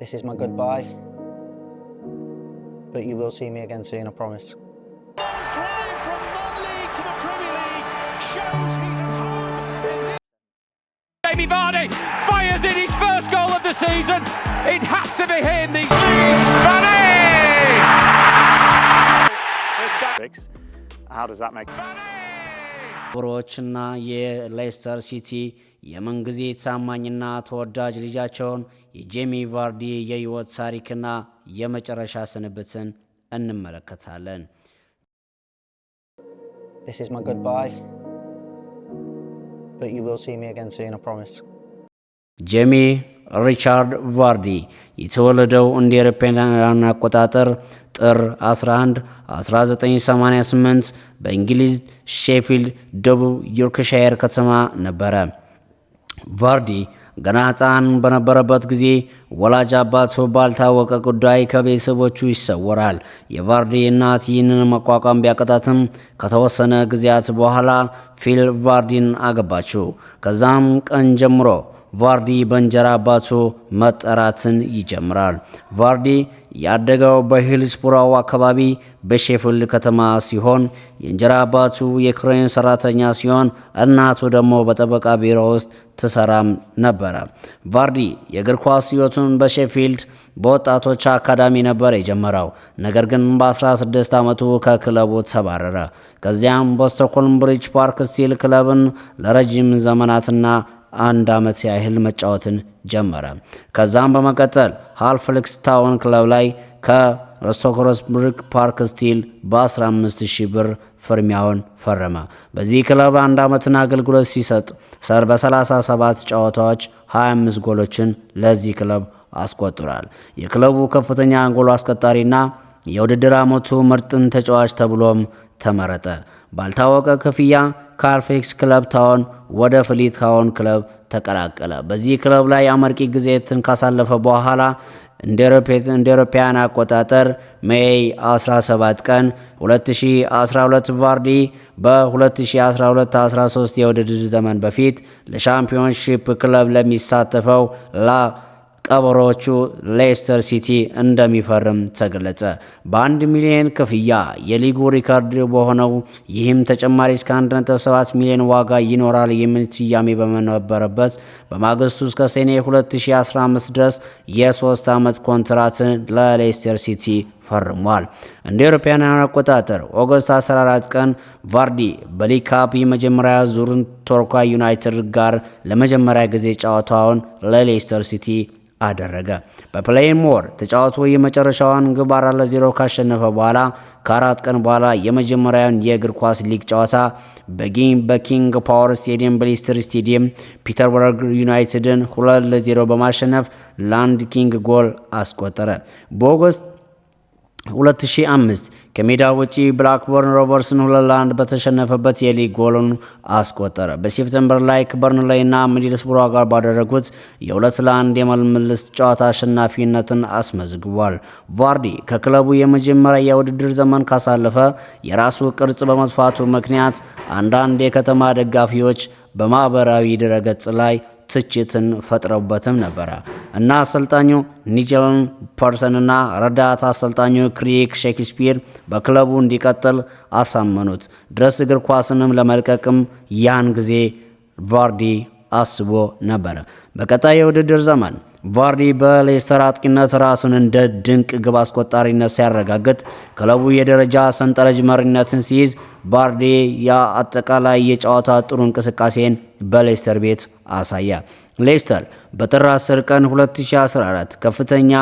This is my goodbye, but you will see me again soon, I promise. Climb from non-league to the Premier League shows he's at home. Jamie Vardy fires in his first goal of the season. It has to be him. Vardy! How does that make? ብሮችና የሌስተር ሲቲ የመንግዜ ታማኝና ተወዳጅ ልጃቸውን የጄሚ ቫርዲ የህይወት ታሪክና የመጨረሻ ስንብትን እንመለከታለን። This is my goodbye, but you will see me again soon, I promise. ጄሚ ሪቻርድ ቫርዲ የተወለደው እንደ አውሮፓውያን አቆጣጠር ጥር 11 1988 በእንግሊዝ ሼፊልድ ደቡብ ዮርክሻየር ከተማ ነበረ። ቫርዲ ገና ሕፃን በነበረበት ጊዜ ወላጅ አባቱ ባልታወቀ ጉዳይ ከቤተሰቦቹ ይሰወራል። የቫርዲ እናት ይህንን መቋቋም ቢያቀጣትም ከተወሰነ ጊዜያት በኋላ ፊል ቫርዲን አገባችው። ከዛም ቀን ጀምሮ ቫርዲ በእንጀራ አባቱ መጠራትን ይጀምራል። ቫርዲ ያደገው በሂልስቡራው አካባቢ በሼፊልድ ከተማ ሲሆን የእንጀራ አባቱ የክሬን ሰራተኛ ሲሆን እናቱ ደግሞ በጠበቃ ቢሮ ውስጥ ትሰራም ነበረ። ቫርዲ የእግር ኳስ ህይወቱን በሼፊልድ በወጣቶች አካዳሚ ነበር የጀመረው። ነገር ግን በ16 ዓመቱ ከክለቡ ተባረረ። ከዚያም በስቶክሆልም ብሪጅ ፓርክ ስቲል ክለብን ለረጅም ዘመናትና አንድ ዓመት ያህል መጫወትን ጀመረ። ከዛም በመቀጠል ሃልፍሊክስ ታውን ክለብ ላይ ከስቶክሆልም ፓርክ ስቲል በ15000 ብር ፍርሚያውን ፈረመ። በዚህ ክለብ አንድ ዓመትን አገልግሎት ሲሰጥ በ37 ጨዋታዎች 25 ጎሎችን ለዚህ ክለብ አስቆጥሯል። የክለቡ ከፍተኛ ጎል አስቆጣሪና የውድድር ዓመቱ ምርጥን ተጫዋች ተብሎም ተመረጠ። ባልታወቀ ክፍያ ከሃልፍሊክስ ክለብ ታውን ወደ ፍሊት ታውን ክለብ ተቀላቀለ። በዚህ ክለብ ላይ አመርቂ ጊዜትን ካሳለፈ በኋላ እንደ አውሮፓውያን አቆጣጠር ሜይ 17 ቀን 2012 ቫርዲ በ2012-13 የውድድር ዘመን በፊት ለሻምፒዮንሺፕ ክለብ ለሚሳተፈው ቀበሮቹ ሌስተር ሲቲ እንደሚፈርም ተገለጸ። በ1 ሚሊዮን ክፍያ የሊጉ ሪካርድ በሆነው ይህም ተጨማሪ እስከ 1.7 ሚሊዮን ዋጋ ይኖራል የሚል ስያሜ በነበረበት በማግስቱ እስከ ሰኔ 2015 ድረስ የ3 ዓመት ኮንትራትን ለሌስተር ሲቲ ፈርሟል። እንደ አውሮፓውያን አቆጣጠር ኦገስት 14 ቀን ቫርዲ በሊግ ካፕ የመጀመሪያ ዙርን ቶርኳ ዩናይትድ ጋር ለመጀመሪያ ጊዜ ጨዋታውን ለሌስተር ሲቲ አደረገ። በፕሌይን ሞር ተጫዋቹ የመጨረሻውን ግብ 4-0 ካሸነፈ በኋላ ከአራት ቀን በኋላ የመጀመሪያውን የእግር ኳስ ሊግ ጨዋታ በኪንግ ፓወር ስቴዲየም በሌስተር ስቴዲየም ፒተርበርግ ዩናይትድን 2-0 በማሸነፍ ላንድ ኪንግ ጎል አስቆጠረ። በኦገስት 2005 ከሜዳ ውጪ ብላክበርን ሮቨርስን 2-1 በተሸነፈበት የሊግ ጎልን አስቆጠረ። በሴፕቴምበር ላይ ከበርንሌይና ሚድልስብሮ ጋር ባደረጉት የ2-1 የመልስ ጨዋታ አሸናፊነትን አስመዝግቧል። ቫርዲ ከክለቡ የመጀመሪያ የውድድር ዘመን ካሳለፈ የራሱ ቅርጽ በመጥፋቱ ምክንያት አንዳንድ የከተማ ደጋፊዎች በማህበራዊ ድረገጽ ላይ ትችትን ፈጥረውበትም ነበር እና አሰልጣኙ ኒጀል ፐርሰንና ረዳት አሰልጣኙ ክሪክ ሼክስፒር በክለቡ እንዲቀጥል አሳመኑት ድረስ እግር ኳስንም ለመልቀቅም ያን ጊዜ ቫርዲ አስቦ ነበር። በቀጣይ የውድድር ዘመን ቫርዲ በሌስተር አጥቂነት ራሱን እንደ ድንቅ ግብ አስቆጣሪነት ሲያረጋግጥ ክለቡ የደረጃ ሰንጠረዥ መሪነትን ሲይዝ ቫርዲ የአጠቃላይ የጨዋታ ጥሩ እንቅስቃሴን በሌስተር ቤት አሳያ። ሌስተር በጥር 10 ቀን 2014 ከፍተኛ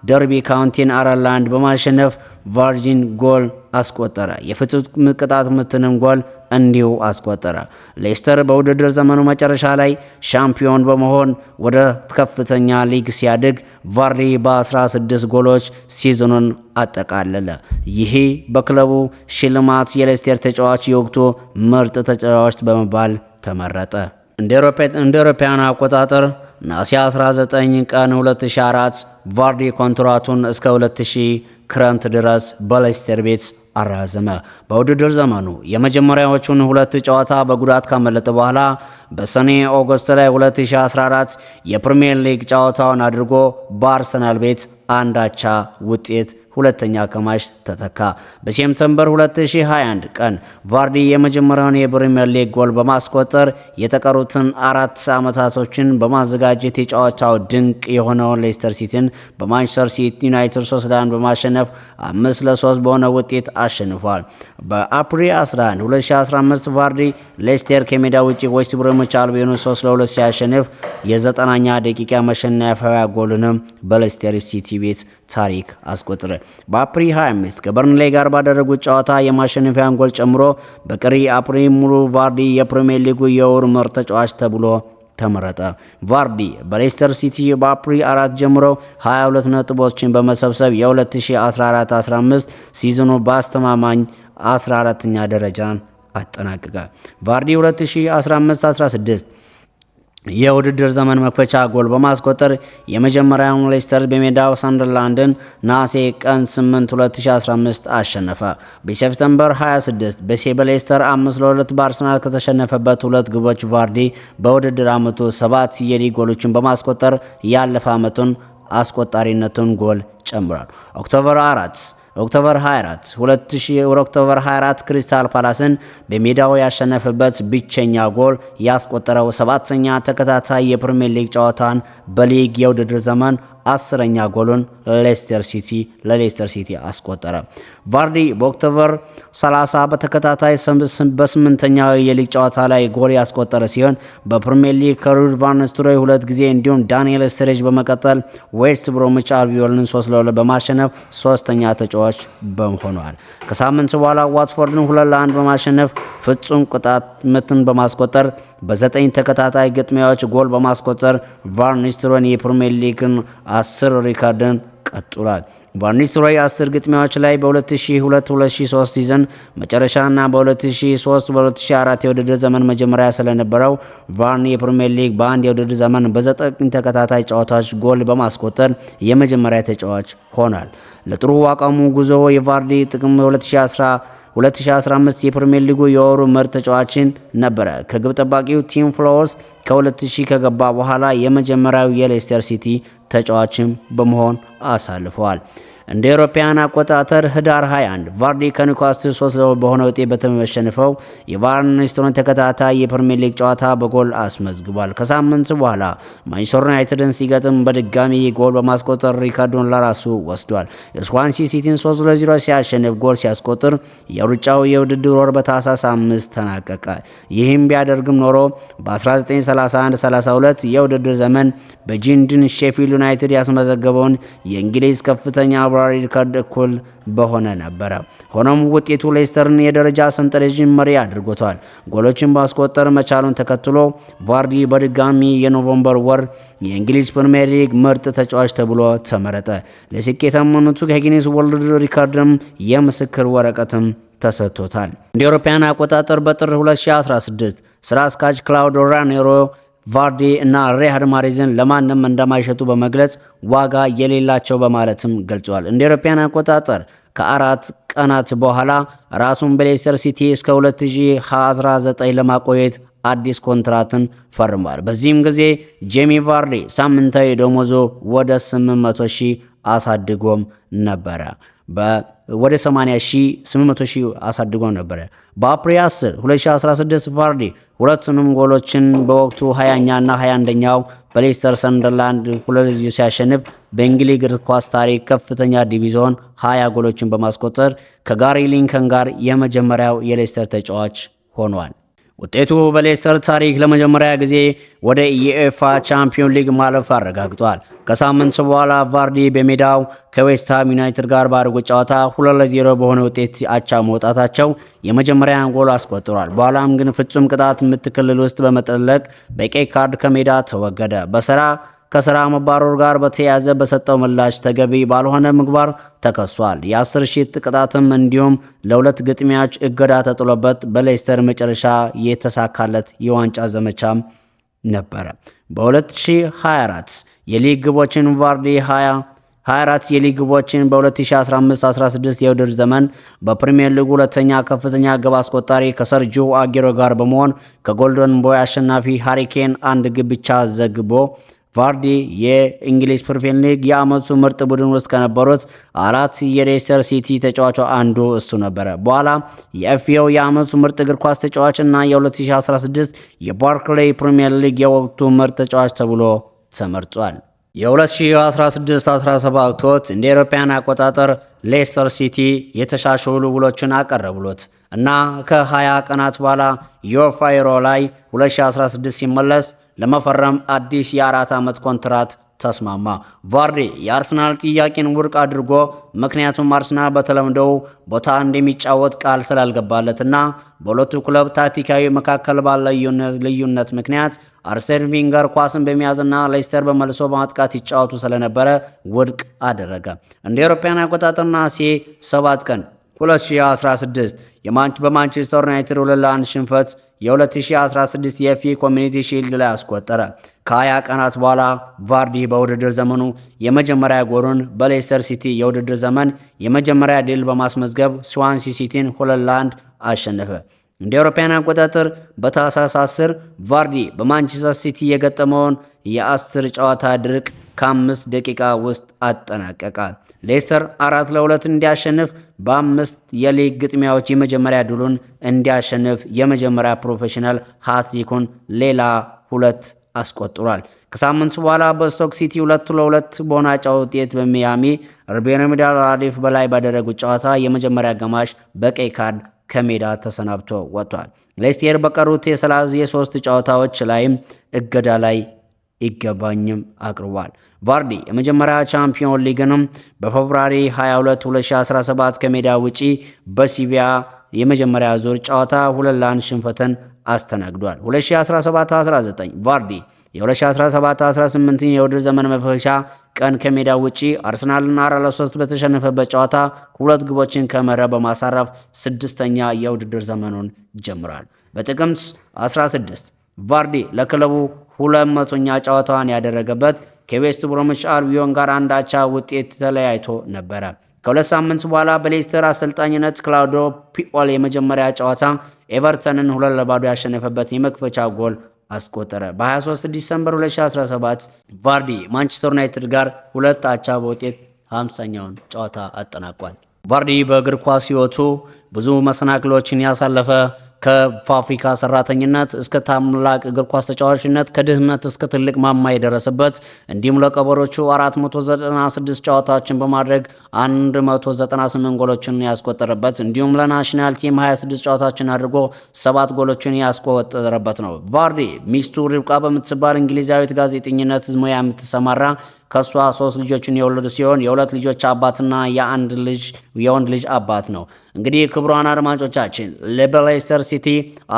ደርቢ ካውንቲን 4-1 በማሸነፍ ቫርጂን ጎል አስቆጠረ። የፍጹም ቅጣት ምትንም ጎል እንዲሁ አስቆጠረ። ሌስተር በውድድር ዘመኑ መጨረሻ ላይ ሻምፒዮን በመሆን ወደ ከፍተኛ ሊግ ሲያድግ ቫርዲ በ16 ጎሎች ሲዝኑን አጠቃለለ። ይሄ በክለቡ ሽልማት የሌስተር ተጫዋች የወቅቱ ምርጥ ተጫዋች በመባል ተመረጠ። እንደ አውሮፓውያን አቆጣጠር ነሐሴ 19 ቀን 2004 ቫርዲ ኮንትራቱን እስከ 2000 ክረምት ድረስ በሌስተር ቤት አራዘመ። በውድድር ዘመኑ የመጀመሪያዎቹን 2 ጨዋታ በጉዳት ካመለጠ በኋላ በሰኔ ኦገስት ላይ 2014 የፕሪሚየር ሊግ ጨዋታውን አድርጎ በአርሰናል ቤት አንድ አቻ ውጤት ሁለተኛ አጋማሽ ተተካ። በሴፕቴምበር 2021 ቀን ቫርዲ የመጀመሪያውን የፕሪሚየር ሊግ ጎል በማስቆጠር የተቀሩትን 4 ዓመታቶችን በማዘጋጀት የጨዋታው ድንቅ የሆነውን ሌስተር ሲቲን በማንቸስተር ሲቲ ዩናይትድ 3-1 በማሸነፍ 5-3 በሆነ ውጤት አሸንፏል። በአፕሪል 11 2015 ቫርዲ ሌስተር ከሜዳ ውጪ ዌስት ብሮሚች አልቢዮንን 3-2 ሲያሸንፍ የ90ኛ ደቂቃ መሸነፊያ ጎልንም በሌስተር ሲቲ ቤት ታሪክ አስቆጠረ። በአፕሪል 25 ከበርንሌ ጋር ባደረጉት ጨዋታ የማሸነፊያን ጎል ጨምሮ በቀሪ አፕሪል ሙሉ ቫርዲ የፕሪሚየር ሊጉ የወሩ ምርጥ ተጫዋች ተብሎ ተመረጠ። ቫርዲ በሌስተር ሲቲ በአፕሪል 4 ጀምሮ 22 ነጥቦችን በመሰብሰብ የ2014-15 ሲዝኑ በአስተማማኝ 14ኛ ደረጃን አጠናቀቀ። ቫርዲ 2015-16 የውድድር ዘመን መክፈቻ ጎል በማስቆጠር የመጀመሪያውን ሌስተር በሜዳው ሰንደርላንድን ነሐሴ ቀን 8 2015 አሸነፈ። በሴፕቴምበር 26 በሌስተር 5-2 በአርሰናል ከተሸነፈበት 2 ግቦች ቫርዲ በውድድር ዓመቱ 7 የሊግ ጎሎችን በማስቆጠር ያለፈ ዓመቱን አስቆጣሪነቱን ጎል ጨምሯል። ኦክቶበር 24 ክሪስታል ፓላስን በሜዳው ያሸነፈበት ብቸኛ ጎል ያስቆጠረው 7ኛ ተከታታይ የፕሪሚየር ሊግ ጨዋታን በሊግ የውድድር ዘመን 10ኛ ጎሉን ለሌስተር ሲቲ አስቆጠረ። ቫርዲ በኦክቶበር 30 በተከታታይ በ8ኛው የሊግ ጨዋታ ላይ ጎል ያስቆጠረ ሲሆን በፕሪሚየር ሊግ ከሩድ ቫን ኒስተልሮይ 2 ጊዜ እንዲሁም ዳንኤል ስተሬጅ በመቀጠል ዌስት ብሮሚች አልቢዮንን 3-2 በማሸነፍ 3ኛ ተጫዋች ሆኗል። ከሳምንት በኋላ ዋትፎርድን 2-1 በማሸነፍ ፍጹም ቅጣት ምትን በማስቆጠር በ9 ተከታታይ ግጥሚያዎች ጎል በማስቆጠር ቫን ኒስተልሮይ የፕሪሚየር ሊግን 10 ሪካርድን ቀጥሏል። ቫን ኒስተልሮይ 10 ግጥሚያዎች ላይ በ2002-2003 ሲዝን መጨረሻና በ2003-2004 የውድድር ዘመን መጀመሪያ ስለነበረው ቫን የፕሪሚየር ሊግ በአንድ የውድድር ዘመን በ9 ተከታታይ ጨዋታዎች ጎል በማስቆጠር የመጀመሪያ ተጫዋች ሆኗል። ለጥሩ አቋሙ ጉዞ የቫርዲ ጥቅም 2015 የፕሪሚየር ሊጉ የወሩ ምርጥ ተጫዋችን ነበረ። ከግብ ጠባቂው ቲም ፍሎውስ ከ2000 ከገባ በኋላ የመጀመሪያው የሌስተር ሲቲ ተጫዋችም በመሆን አሳልፈዋል። እንደ አውሮፓውያን አቆጣጠር ህዳር 21 ቫርዲ ከኒውካስትል 3-2 በሆነ ውጤት በተሸነፈው የቫን ኒስተልሮይ ተከታታይ የፕሪሚየር ሊግ ጨዋታ በጎል አስመዝግቧል። ከሳምንት በኋላ ማንቸስተር ዩናይትድን ሲገጥም በድጋሚ ጎል በማስቆጠር ሪካርዱን ለራሱ ወስዷል። የስዋንሲ ሲቲን 3-0 ሲያሸንፍ ጎል ሲያስቆጥር የሩጫው የውድድር ወር በታህሳስ 5 ተናቀቀ። ይህም ቢያደርግም ኖሮ በ1931-32 የውድድር ዘመን በጂንድን ሼፊልድ ዩናይትድ ያስመዘገበውን የእንግሊዝ ከፍተኛ ሪካርድ እኩል በሆነ ነበረ። ሆኖም ውጤቱ ሌስተርን የደረጃ ሰንጠረዥን መሪ አድርጎታል። ጎሎችን ማስቆጠር መቻሉን ተከትሎ ቫርዲ በድጋሚ የኖቬምበር ወር የእንግሊዝ ፕሪሚየር ሊግ ምርጥ ተጫዋች ተብሎ ተመረጠ። ለስኬታማነቱ ከጊኒስ ወርልድ ሪካርድም የምስክር ወረቀትም ተሰጥቶታል። እንደ አውሮፓውያን አቆጣጠር በጥር 2016 ስራ አስኪያጅ ክላውዲዮ ራኔሮ ቫርዲ እና ሪያድ ማህሬዝን ለማንም እንደማይሸጡ በመግለጽ ዋጋ የሌላቸው በማለትም ገልጿል። እንደ አውሮፓውያን አቆጣጠር ከ4 ቀናት በኋላ ራሱን በሌስተር ሲቲ እስከ 2019 ለማቆየት አዲስ ኮንትራትን ፈርሟል። በዚህም ጊዜ ጄሚ ቫርዲ ሳምንታዊ ደሞዙ ወደ 800,000 አሳድጎም ነበረ። ወደ 80,800,000 አሳድጎ ነበረ። በአፕሪል 10 2016 ቫርዲ ሁለቱንም ጎሎችን በወቅቱ 20ኛና 21ኛው በሌስተር ሰንደርላንድ 2-0 ሲያሸንፍ በእንግሊዝ እግር ኳስ ታሪክ ከፍተኛ ዲቪዥን 20 ጎሎችን በማስቆጠር ከጋሪ ሊንከን ጋር የመጀመሪያው የሌስተር ተጫዋች ሆኗል። ውጤቱ በሌስተር ታሪክ ለመጀመሪያ ጊዜ ወደ የዩኤፋ ቻምፒዮን ሊግ ማለፍ አረጋግጧል። ከሳምንት በኋላ ቫርዲ በሜዳው ከዌስትሃም ዩናይትድ ጋር ባደረጉት ጨዋታ 2-0 በሆነ ውጤት አቻ መውጣታቸው የመጀመሪያን ጎል አስቆጥሯል። በኋላም ግን ፍጹም ቅጣት ምት ክልል ውስጥ በመጠለቅ በቀይ ካርድ ከሜዳ ተወገደ። ከስራ መባረር ጋር በተያያዘ በሰጠው ምላሽ ተገቢ ባልሆነ ምግባር ተከሷል። የ10,000 ቅጣትም እንዲሁም ለ2 ግጥሚያዎች እገዳ ተጥሎበት በሌስተር መጨረሻ የተሳካለት የዋንጫ ዘመቻም ነበረ። በ2024 የሊግ ግቦችን ቫርዲ 24 የሊግ ግቦችን በ2015-16 የውድድር ዘመን በፕሪሚየር ሊጉ ሁለተኛ ከፍተኛ ግብ አስቆጣሪ ከሰርጂዮ አጉዌሮ ጋር በመሆን ከጎልደን ቦይ አሸናፊ ሃሪ ኬን አንድ ግብ ብቻ ዘግቦ ቫርዲ የእንግሊዝ ፕሪሚየር ሊግ የዓመቱ ምርጥ ቡድን ውስጥ ከነበሩት 4 የሌስተር ሲቲ ተጫዋቾች አንዱ እሱ ነበረ። በኋላ የኤፍኤው የዓመቱ ምርጥ እግር ኳስ ተጫዋች እና የ2016 የባርክሌይ ፕሪሚየር ሊግ የወቅቱ ምርጥ ተጫዋች ተብሎ ተመርጧል። የ2016-17 ወቅት እንደ አውሮፓውያን አቆጣጠር ሌስተር ሲቲ የተሻሻሉ ውሎችን አቀረቡለት እና ከ20 ቀናት በኋላ ዩኤፋ ዩሮ ላይ 2016 ሲመለስ ለመፈረም አዲስ የ4 ዓመት ኮንትራት ተስማማ። ቫርዲ የአርሰናል ጥያቄን ውድቅ አድርጎ ምክንያቱም አርሰናል በተለምዶው ቦታ እንደሚጫወት ቃል ስላልገባለትና በሁለቱ ክለብ ታክቲካዊ መካከል ባለ ልዩነት ምክንያት አርሴን ቬንገር ኳስን በመያዝና ሌስተር በመልሶ በማጥቃት ይጫወቱ ስለነበረ ውድቅ አደረገ። እንደ አውሮፓውያን አቆጣጠር ነሐሴ 7 ቀን 2016 በማንቸስተር ዩናይትድ 2-1 ሽንፈት የ2016 የኤፍኤ ኮሚኒቲ ሺልድ ላይ አስቆጠረ። ከ20 ቀናት በኋላ ቫርዲ በውድድር ዘመኑ የመጀመሪያ ጎሉን በሌስተር ሲቲ የውድድር ዘመን የመጀመሪያ ድል በማስመዝገብ ስዋንሲ ሲቲን 2-1 አሸነፈ። እንደ አውሮፓውያን አቆጣጠር በታህሳስ 10 ቫርዲ በማንቸስተር ሲቲ የገጠመውን የ10 ጨዋታ ድርቅ ከ5 ደቂቃ ውስጥ አጠናቀቀ። ሌስተር 4-2 እንዲያሸንፍ በ5 የሊግ ግጥሚያዎች የመጀመሪያ ድሉን እንዲያሸንፍ የመጀመሪያ ፕሮፌሽናል ሃትሪኩን ሌላ 2 አስቆጥሯል። ከሳምንት በኋላ በስቶክ ሲቲ 2-2 በሆነ አቻ ውጤት በሚያሚ ሩቤን ራዲፍ በላይ ባደረጉት ጨዋታ የመጀመሪያ አጋማሽ በቀይ ካርድ ከሜዳ ተሰናብቶ ወጥቷል። ሌስተር በቀሩት የ3 ጨዋታዎች ላይም እገዳ ላይ ይገባኝም አቅርቧል። ቫርዲ የመጀመሪያ ቻምፒዮን ሊግንም በፌብሩዋሪ 22 2017 ከሜዳ ውጪ በሲቪያ የመጀመሪያ ዙር ጨዋታ 2-1 ሽንፈትን አስተናግዷል። 2017-19 ቫርዲ የ2017-18 የውድድር ዘመን መፈሻ ቀን ከሜዳ ውጪ አርሰናልና 4-3 በተሸነፈበት ጨዋታ 2 ግቦችን ከመረብ በማሳረፍ 6ኛ የውድድር ዘመኑን ጀምሯል። በጥቅምት 16 ቫርዲ ለክለቡ 200ኛ ጨዋታዋን ያደረገበት ከዌስት ብሮምዊች አልቢዮን ጋር አንድ አቻ ውጤት ተለያይቶ ነበረ። ከ2 ሳምንት በኋላ በሌስተር አሰልጣኝነት ክላውዲዮ ፒኦል የመጀመሪያ ጨዋታ ኤቨርተንን 2-0 ያሸነፈበት የመክፈቻ ጎል አስቆጠረ። በ23 ዲሰምበር 2017 ቫርዲ ማንቸስተር ዩናይትድ ጋር 2 አቻ በውጤት 50ኛውን ጨዋታ አጠናቋል። ቫርዲ በእግር ኳስ ሕይወቱ ብዙ መሰናክሎችን ያሳለፈ ከፋብሪካ ሰራተኝነት እስከ ታላቅ እግር ኳስ ተጫዋችነት ከድህነት እስከ ትልቅ ማማ የደረሰበት እንዲሁም ለቀበሮቹ 496 ጨዋታዎችን በማድረግ 198 ጎሎችን ያስቆጠረበት እንዲሁም ለናሽናል ቲም 26 ጨዋታዎችን አድርጎ 7 ጎሎችን ያስቆጠረበት ነው። ቫርዲ ሚስቱ ሪብቃ በምትባል እንግሊዛዊት ጋዜጠኝነት ሙያ የምትሰማራ ከሷ 3 ልጆችን የወለዱ ሲሆን የ2 ልጆች አባትና የወንድ ልጅ አባት ነው። እንግዲህ ክቡራን አድማጮቻችን ለሌስተር ሲቲ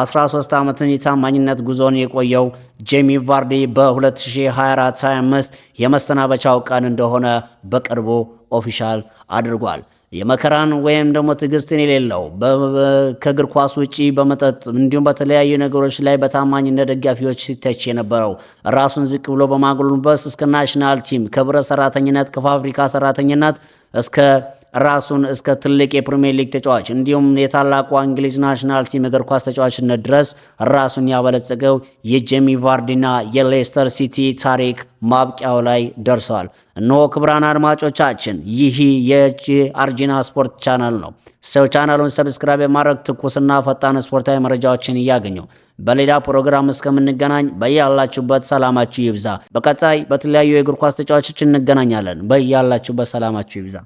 13 ዓመትን የታማኝነት ጉዞን የቆየው ጄሚ ቫርዲ በ2024-25 የመሰናበቻው ቀን እንደሆነ በቅርቡ ኦፊሻል አድርጓል። የመከራን ወይም ደግሞ ትዕግስትን የሌለው ከእግር ኳስ ውጪ በመጠጥ እንዲሁም በተለያዩ ነገሮች ላይ በታማኝነት ደጋፊዎች ሲተች የነበረው ራሱን ዝቅ ብሎ በማጎልበስ እስከ ናሽናል ቲም ከብረት ሰራተኝነት ከፋብሪካ ሰራተኝነት እስከ ራሱን እስከ ትልቅ የፕሪሚየር ሊግ ተጫዋች እንዲሁም የታላቁ እንግሊዝ ናሽናል ቲም እግር ኳስ ተጫዋችነት ድረስ ራሱን ያበለጸገው የጄሚ ቫርዲና የሌስተር ሲቲ ታሪክ ማብቂያው ላይ ደርሰዋል። እነሆ ክቡራን አድማጮቻችን ይህ የአርጂና ስፖርት ቻናል ነው። ሰው ቻናሉን ሰብስክራይብ በማድረግ ትኩስና ፈጣን ስፖርታዊ መረጃዎችን እያገኙ በሌላ ፕሮግራም እስከምንገናኝ በያላችሁበት ሰላማችሁ ይብዛ። በቀጣይ በተለያዩ የእግር ኳስ ተጫዋቾች እንገናኛለን። በያላችሁበት ሰላማችሁ ይብዛ።